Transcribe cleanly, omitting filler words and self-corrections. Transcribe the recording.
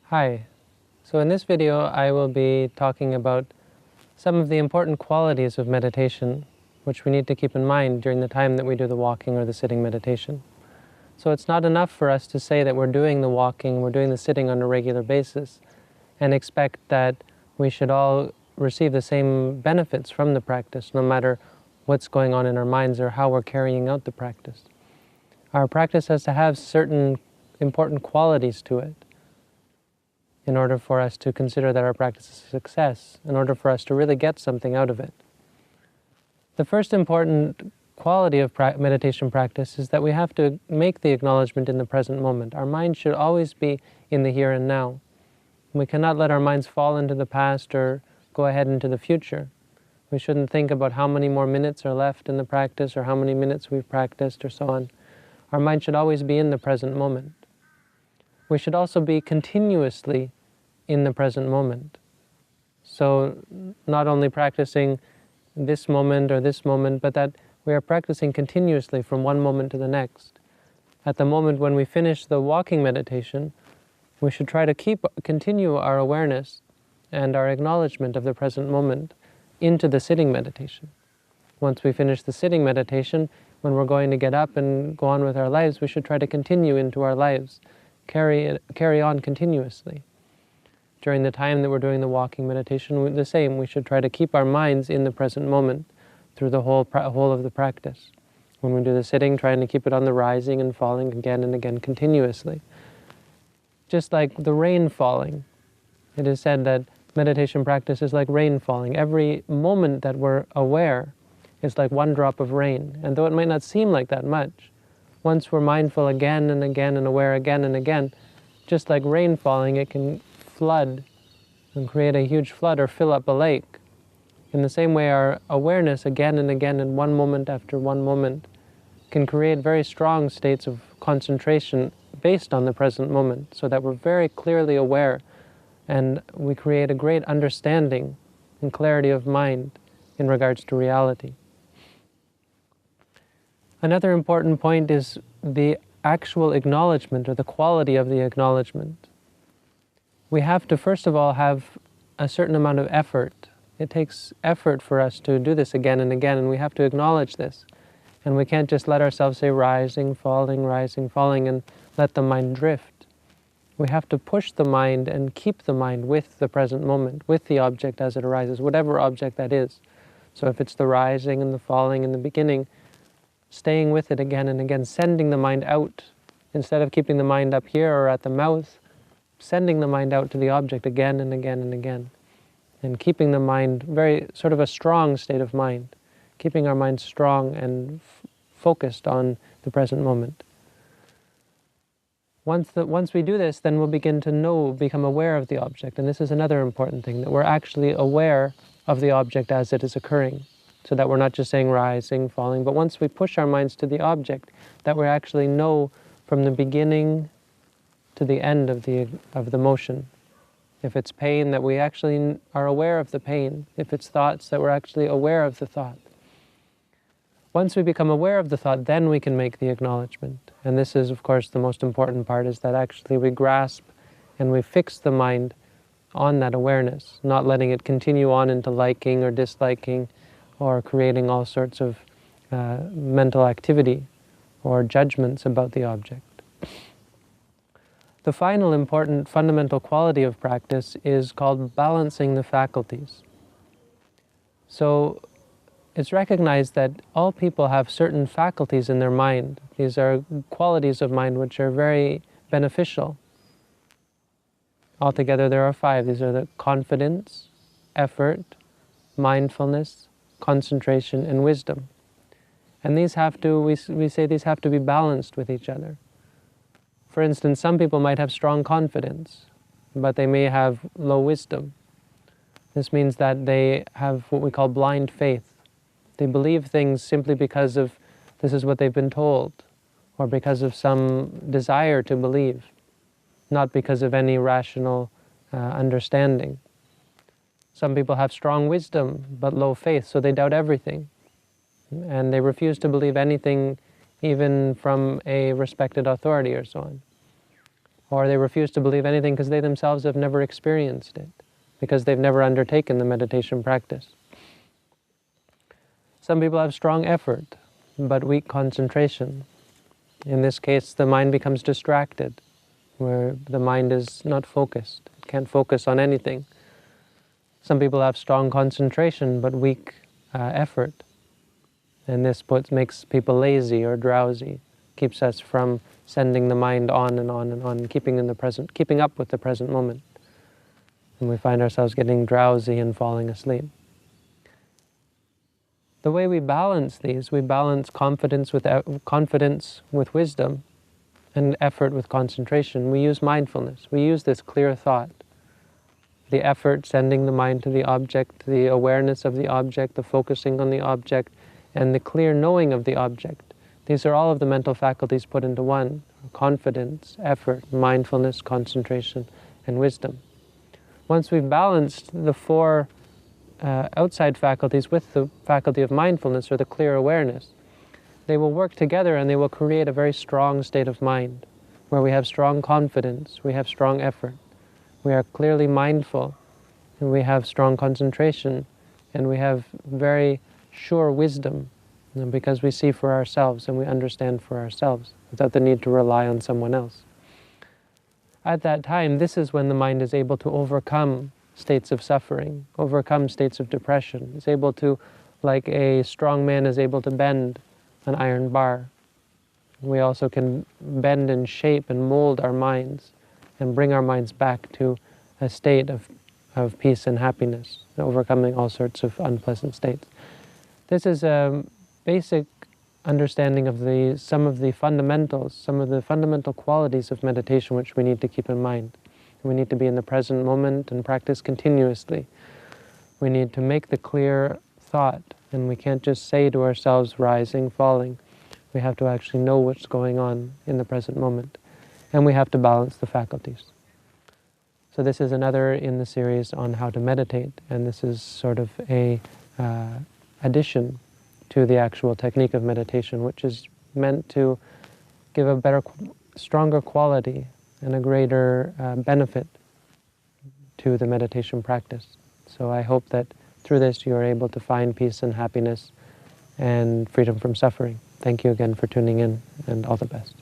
Hi. So in this video I will be talking about some of the important qualities of meditation which we need to keep in mind during the time that we do the walking or the sitting meditation. So it's not enough for us to say that we're doing the walking, we're doing the sitting on a regular basis and expect that we should all receive the same benefits from the practice no matter what's going on in our minds or how we're carrying out the practice. Our practice has to have certain important qualities to it in order for us to consider that our practice is a success, in order for us to really get something out of it. The first important quality of meditation practice is that we have to make the acknowledgement in the present moment. Our mind should always be in the here and now. We cannot let our minds fall into the past or go ahead into the future. We shouldn't think about how many more minutes are left in the practice or how many minutes we've practiced or so on. Our mind should always be in the present moment. We should also be continuously in the present moment. So not only practicing this moment or this moment, but that we are practicing continuously from one moment to the next. At the moment when we finish the walking meditation, we should try to continue our awareness and our acknowledgement of the present moment into the sitting meditation. Once we finish the sitting meditation, when we're going to get up and go on with our lives, we should try to continue into our lives, carry on continuously. During the time that we're doing the walking meditation, the same, we should try to keep our minds in the present moment through the whole of the practice. When we do the sitting, trying to keep it on the rising and falling again and again continuously. Just like the rain falling. It is said that meditation practice is like rain falling. Every moment that we're aware is like one drop of rain. And though it might not seem like that much, once we're mindful again and again and aware again and again, just like rain falling, it can flood and create a huge flood or fill up a lake. In the same way, our awareness again and again in one moment after one moment can create very strong states of concentration based on the present moment, so that we're very clearly aware and we create a great understanding and clarity of mind in regards to reality. Another important point is the actual acknowledgement or the quality of the acknowledgement. We have to first of all have a certain amount of effort. It takes effort for us to do this again and again, and we have to acknowledge this. And we can't just let ourselves say rising, falling, and let the mind drift. We have to push the mind and keep the mind with the present moment, with the object as it arises, whatever object that is. So if it's the rising and the falling in the beginning, staying with it again and again, sending the mind out, instead of keeping the mind up here or at the mouth, sending the mind out to the object again and again and again, and keeping the mind very sort of a strong state of mind, keeping our mind strong and focused on the present moment. Once we do this, then we'll begin to become aware of the object. And this is another important thing, that we're actually aware of the object as it is occurring, so that we're not just saying rising, falling, but once we push our minds to the object, that we actually know from the beginning to the end of the motion. If it's pain, that we actually are aware of the pain. If it's thoughts, that we're actually aware of the thought. Once we become aware of the thought, then we can make the acknowledgement. And this is, of course, the most important part, is that actually we grasp and we fix the mind on that awareness, not letting it continue on into liking or disliking or creating all sorts of mental activity or judgments about the object. The final important fundamental quality of practice is called balancing the faculties. So it's recognized that all people have certain faculties in their mind. These are qualities of mind which are very beneficial. Altogether there are 5. These are the confidence, effort, mindfulness, concentration, and wisdom. And these have to, we say these have to be balanced with each other. For instance, some people might have strong confidence, but they may have low wisdom. This means that they have what we call blind faith. They believe things simply because of this is what they've been told, or because of some desire to believe, not because of any rational understanding. Some people have strong wisdom, but low faith, so they doubt everything. And they refuse to believe anything, even from a respected authority or so on. Or they refuse to believe anything because they themselves have never experienced it, because they've never undertaken the meditation practice. Some people have strong effort, but weak concentration. In this case, the mind becomes distracted, where the mind is not focused. It can't focus on anything. Some people have strong concentration, but weak effort. And this makes people lazy or drowsy, keeps us from sending the mind on and on and on, keeping up with the present moment. And we find ourselves getting drowsy and falling asleep. The way we balance these, we balance confidence with wisdom, and effort with concentration. We use mindfulness. We use this clear thought. The effort, sending the mind to the object, the awareness of the object, the focusing on the object, and the clear knowing of the object. These are all of the mental faculties put into one: confidence, effort, mindfulness, concentration, and wisdom. Once we've balanced the four outside faculties with the faculty of mindfulness, or the clear awareness, they will work together and they will create a very strong state of mind, where we have strong confidence, we have strong effort, we are clearly mindful, and we have strong concentration, and we have very sure wisdom, because we see for ourselves and we understand for ourselves without the need to rely on someone else. At that time, this is when the mind is able to overcome states of suffering, overcome states of depression. It's able to, like a strong man is able to bend an iron bar. We also can bend and shape and mold our minds and bring our minds back to a state of peace and happiness, overcoming all sorts of unpleasant states. This is a basic understanding of some of the fundamentals, some of the fundamental qualities of meditation which we need to keep in mind. We need to be in the present moment and practice continuously. We need to make the clear thought, and we can't just say to ourselves, rising, falling. We have to actually know what's going on in the present moment. And we have to balance the faculties. So this is another in the series on how to meditate, and this is sort of a addition to the actual technique of meditation, which is meant to give a better, stronger quality and a greater benefit to the meditation practice. So I hope that through this you are able to find peace and happiness and freedom from suffering. Thank you again for tuning in, and all the best.